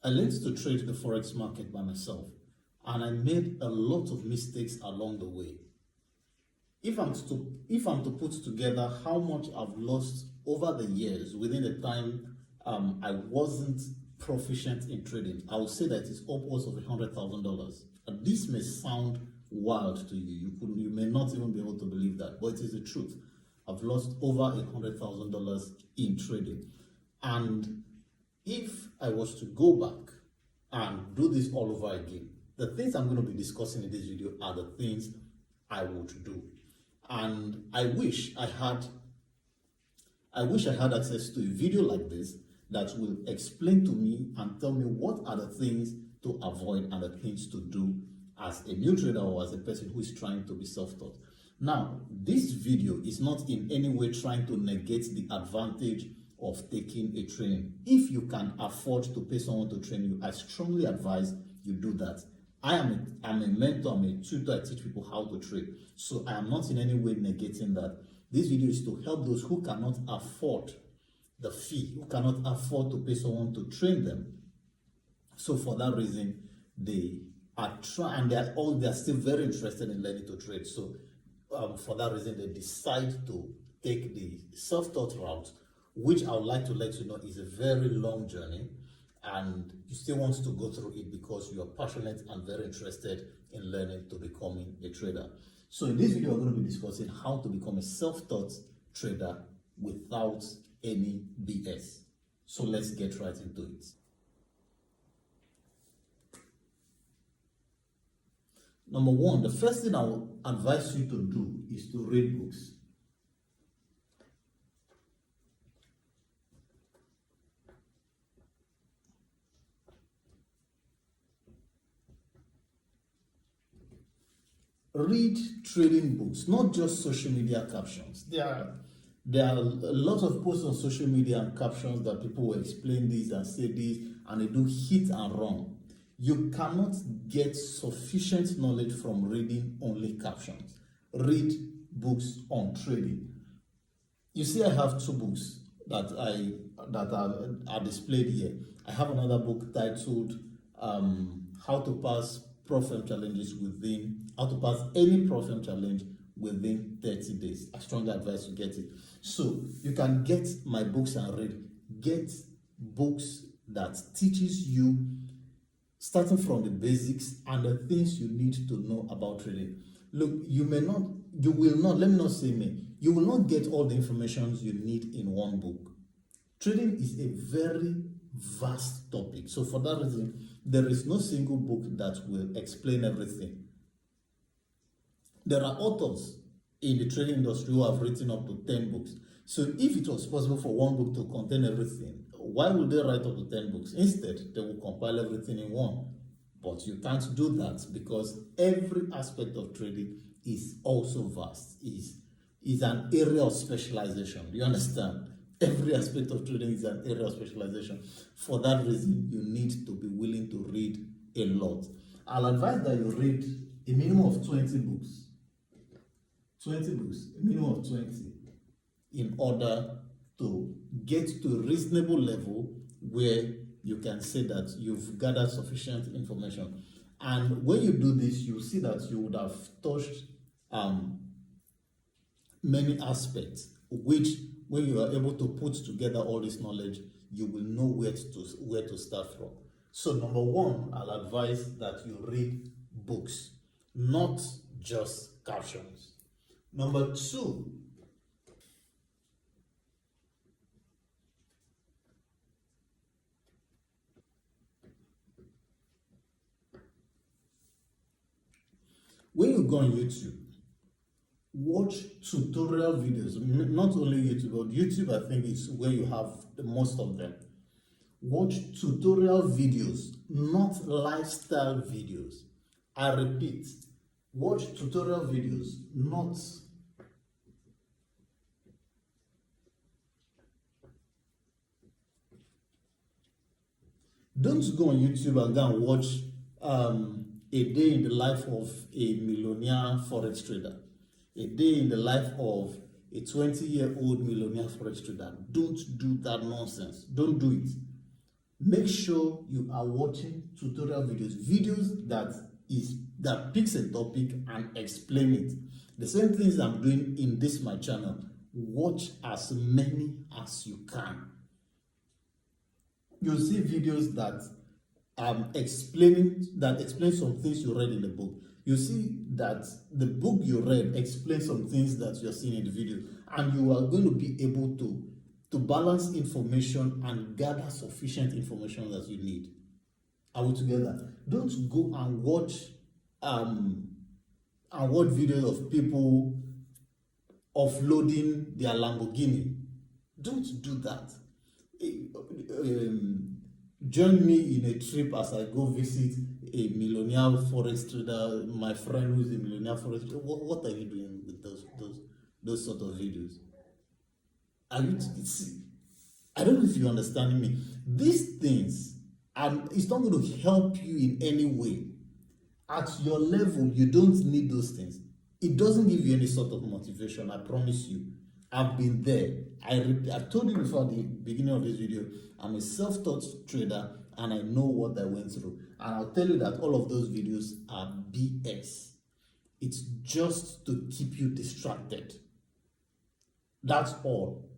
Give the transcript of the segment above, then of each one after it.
I learned to trade the Forex market by myself, and I made a lot of mistakes along the way. If I'm to put together how much I've lost over the years within the time I wasn't proficient in trading, I would say that it's upwards of $100,000. And this may sound wild to you. You may not even be able to believe that, but it is the truth. I've lost over $100,000 in trading, and if I was to go back and do this all over again, the things I'm going to be discussing in this video are the things I would do. And I wish I had access to a video like this that will explain to me and tell me what are the things to avoid and the things to do as a new trader or as a person who is trying to be self-taught. Now, this video is not in any way trying to negate the advantage of taking a training. If you can afford to pay someone to train you, I strongly advise you do that. I'm a mentor, I'm a tutor, I teach people how to trade. So I am not in any way negating that. This video is to help those who cannot afford the fee, who cannot afford to pay someone to train them. So for that reason, they are trying, and they're still very interested in learning to trade. So for that reason, they decide to take the self-taught route, which I would like to let you know is a very long journey, and you still want to go through it because you are passionate and very interested in learning to becoming a trader. So in this video, we're going to be discussing how to become a self-taught trader without any BS. So let's get right into it. Number one, the first thing I will advise you to do is to read books. Read trading books, not just social media captions. There are a lot of posts on social media and captions that people will explain this and say this, and they do hit and run. You cannot get sufficient knowledge from reading only captions. Read books on trading. You see, I have two books that are displayed here. I have another book titled How to Pass any profit challenge within 30 days. I strongly advise you get it. So you can get my books and read. Get books that teaches you starting from the basics and the things you need to know about trading. Look, you will not get all the information you need in one book. Trading is a very vast topic. So for that reason, there is no single book that will explain everything. There are authors in the trading industry who have written up to 10 books. So if it was possible for one book to contain everything, why would they write up to 10 books? Instead, they will compile everything in one. But you can't do that because every aspect of trading is also vast, is an area of specialization. Do you understand? Every aspect of trading is an area of specialization. For that reason, you need to be willing to read a lot. I'll advise that you read a minimum of 20 books. 20 books, a minimum of 20, in order to get to a reasonable level where you can say that you've gathered sufficient information. And when you do this, you'll see that you would have touched many aspects, which when you are able to put together all this knowledge, you will know where to start from. So number one, I'll advise that you read books, not just captions. Number two, when you go on YouTube, watch tutorial videos. Not only YouTube, but YouTube, I think, is where you have the most of them. Watch tutorial videos, not lifestyle videos. I repeat, watch tutorial videos, not don't go on YouTube and go and watch a day in the life of a millionaire Forex trader, a day in the life of a 20-year-old millionaire Forex trader. Don't do that nonsense. Don't do it. Make sure you are watching tutorial videos that picks a topic and explain it. The same things I'm doing in this my channel. Watch as many as you can. You'll see videos that explain some things you read in the book. You see that the book you read explains some things that you're seeing in the video, and you are going to be able to balance information and gather sufficient information that you need. Are we together? Don't go and watch videos of people offloading their Lamborghini. Don't do that. Join me in a trip as I go visit a millionaire forex trader, my friend who's a millionaire forex trader. What are you doing with those sort of videos? I don't know if you're understanding me. These things, it's not going to help you in any way. At your level, you don't need those things. It doesn't give you any sort of motivation, I promise you. I've been there. I told you before the beginning of this video, I'm a self-taught trader and I know what I went through. And I'll tell you that all of those videos are BS. It's just to keep you distracted. That's all.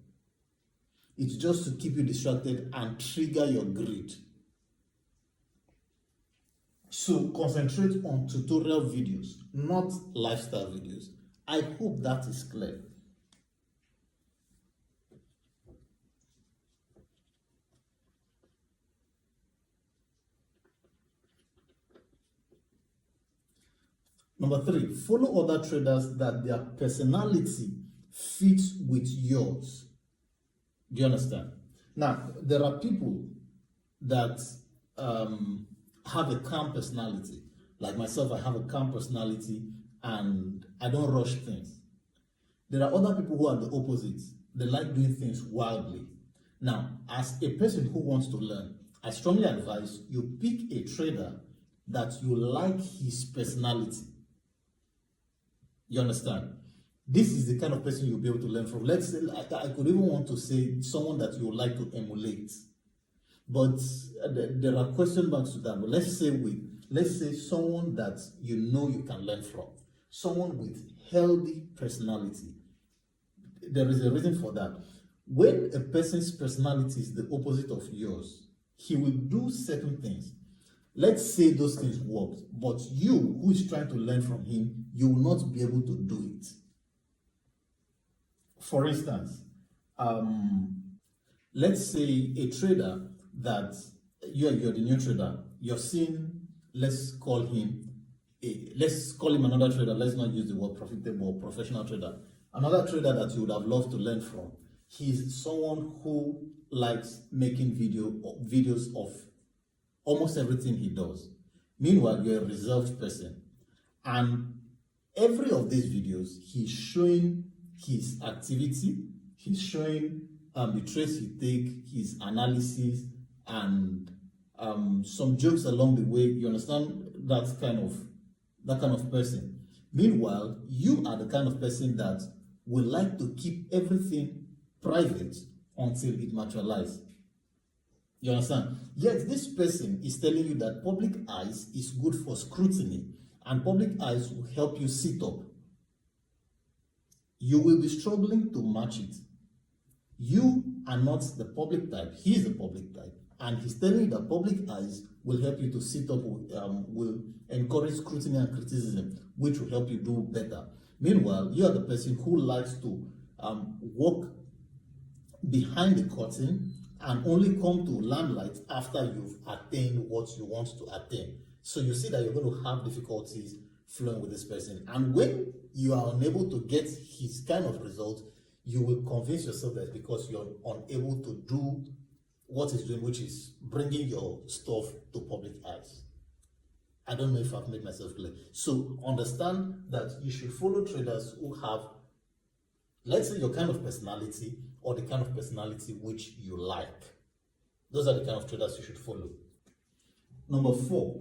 It's just to keep you distracted and trigger your greed. So concentrate on tutorial videos, not lifestyle videos. I hope that is clear. Number 3, follow other traders that their personality fits with yours. Do you understand? Now, there are people that have a calm personality. Like myself, I have a calm personality and I don't rush things. There are other people who are the opposite. They like doing things wildly. Now, as a person who wants to learn, I strongly advise you pick a trader that you like his personality. You understand? This is the kind of person you'll be able to learn from. Let's say, I could even want to say someone that you would like to emulate. But there are question marks to that. But let's say someone that you know you can learn from. Someone with healthy personality. There is a reason for that. When a person's personality is the opposite of yours, he will do certain things. Let's say those things worked, but you, who is trying to learn from him, you will not be able to do it. For instance, let's say a trader that you're the new trader, you're seeing, let's call him another trader. Let's not use the word profitable or professional trader. Another trader that you would have loved to learn from. He's someone who likes making videos of almost everything he does. Meanwhile, you're a reserved person. And every of these videos, he's showing his activity, he's showing the trades he takes, his analysis, and some jokes along the way. You understand that kind of person. Meanwhile, you are the kind of person that will like to keep everything private until it materializes. You understand? Yet this person is telling you that public eyes is good for scrutiny, and public eyes will help you sit up. You will be struggling to match it. You are not the public type. He is the public type. And he's telling you that public eyes will help you to sit up, will encourage scrutiny and criticism, which will help you do better. Meanwhile, you are the person who likes to walk behind the curtain and only come to limelight after you've attained what you want to attain. So you see that you're going to have difficulties flowing with this person. And when you are unable to get his kind of result, you will convince yourself that because you're unable to do what he's doing, which is bringing your stuff to public eyes. I don't know if I've made myself clear. So understand that you should follow traders who have, let's say, your kind of personality or the kind of personality which you like. Those are the kind of traders you should follow. Number 4.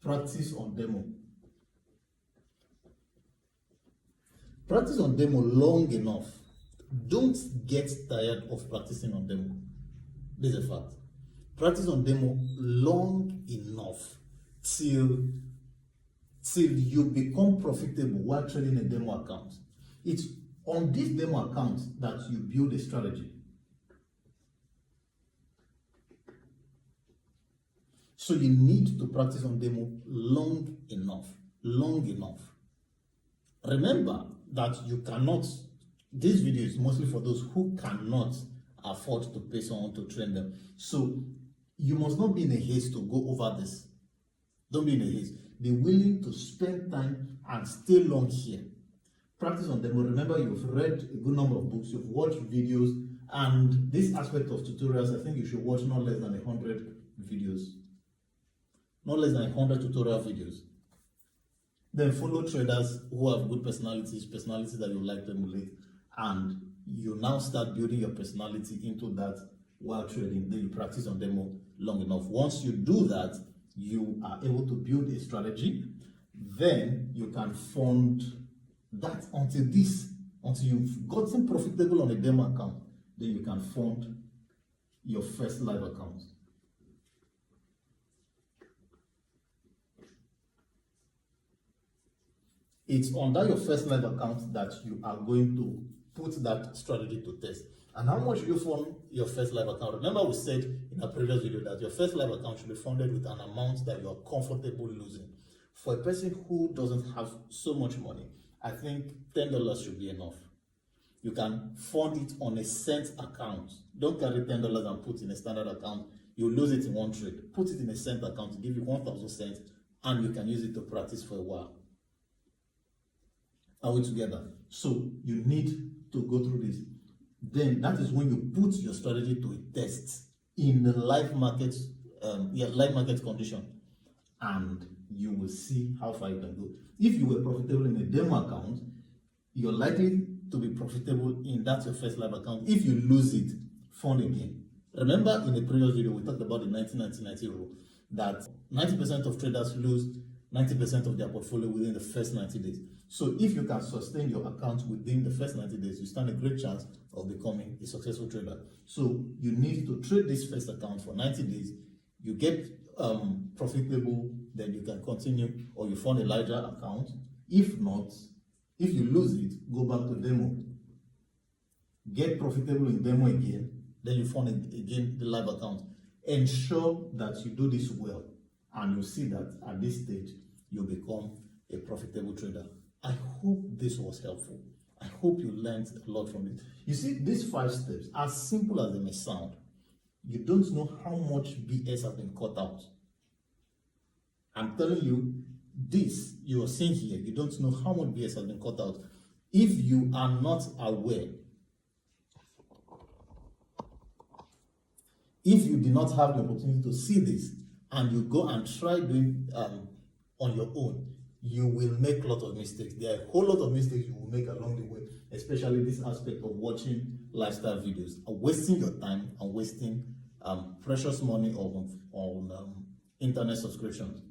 Practice on demo. Practice on demo long enough don't get tired of practicing on demo. This is a fact. Practice on demo long enough till you become profitable while trading a demo account. It's on this demo account that you build a strategy. So you need to practice on demo long enough. Remember that you cannot, this video is mostly for those who cannot afford to pay someone to train them. So you must not be in a haste to go over this. Don't be in a haste. Be willing to spend time and stay long here. Practice on demo. Remember, you've read a good number of books, you've watched videos, and this aspect of tutorials, I think you should watch not less than 100 videos. Not less than 100 tutorial videos. Then follow traders who have good personalities that you like to emulate, and you now start building your personality into that while trading. Then you practice on demo long enough. Once you do that, you are able to build a strategy. Then you can fund that until you've gotten profitable on a demo account. Then you can fund your first live account. It's under your first live account that you are going to put that strategy to test. And how much you fund your first live account? Remember, we said in a previous video that your first live account should be funded with an amount that you are comfortable losing. For a person who doesn't have so much money, I think $10 should be enough. You can fund it on a cent account. Don't carry $10 and put in a standard account. You lose it in one trade. Put it in a cent account to give you 1,000 cents, and you can use it to practice for a while. Are we together? So you need to go through this. Then that is when you put your strategy to a test in the live market, live market condition, and you will see how far you can go. If you were profitable in a demo account, you're likely to be profitable in that your first live account. If you lose it, fund again. Remember, in the previous video we talked about the 90-90-90 rule, that 90% of traders lose 90% of their portfolio within the first 90 days. So if you can sustain your account within the first 90 days, you stand a great chance of becoming a successful trader. So you need to trade this first account for 90 days. You get profitable, then you can continue, or you fund a larger account. If not, if you lose it, go back to demo. Get profitable in demo again, then you fund again the live account. Ensure that you do this well, and you'll see that at this stage, you become a profitable trader. I hope this was helpful. I hope you learned a lot from it. You see, these 5 steps, as simple as they may sound, you don't know how much BS has been cut out. I'm telling you, this you are seeing here, you don't know how much BS has been cut out. If you are not aware, if you did not have the opportunity to see this, and you go and try doing on your own, you will make a lot of mistakes. There are a whole lot of mistakes you will make along the way, especially this aspect of watching lifestyle videos, wasting your time and wasting precious money on internet subscriptions.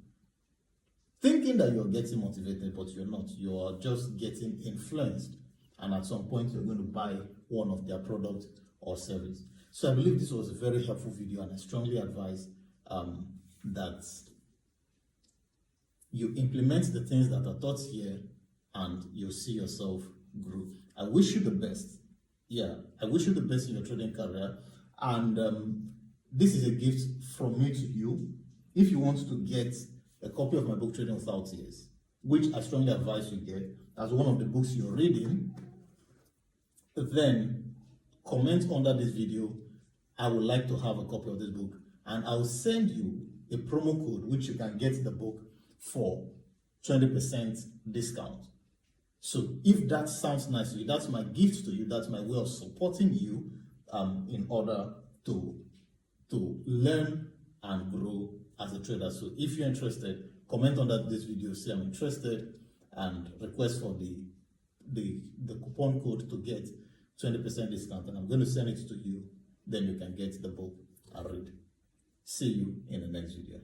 Thinking that you're getting motivated, but you're not. You are just getting influenced, and at some point you're going to buy one of their products or service. So I believe this was a very helpful video, and I strongly advise that you implement the things that are taught here, and you'll see yourself grow. I wish you the best. Yeah, I wish you the best in your trading career. And this is a gift from me to you. If you want to get a copy of my book, Trading Without Tears, which I strongly advise you get as one of the books you're reading, then comment under this video, I would like to have a copy of this book, and I'll send you a promo code which you can get the book for 20% discount. So if that sounds nice to you, that's my gift to you, that's my way of supporting you in order to learn and grow as a trader. So if you're interested, comment under this video, say I'm interested, and request for the coupon code to get 20% discount, and I'm going to send it to you. Then you can get the book and read. See you in the next video.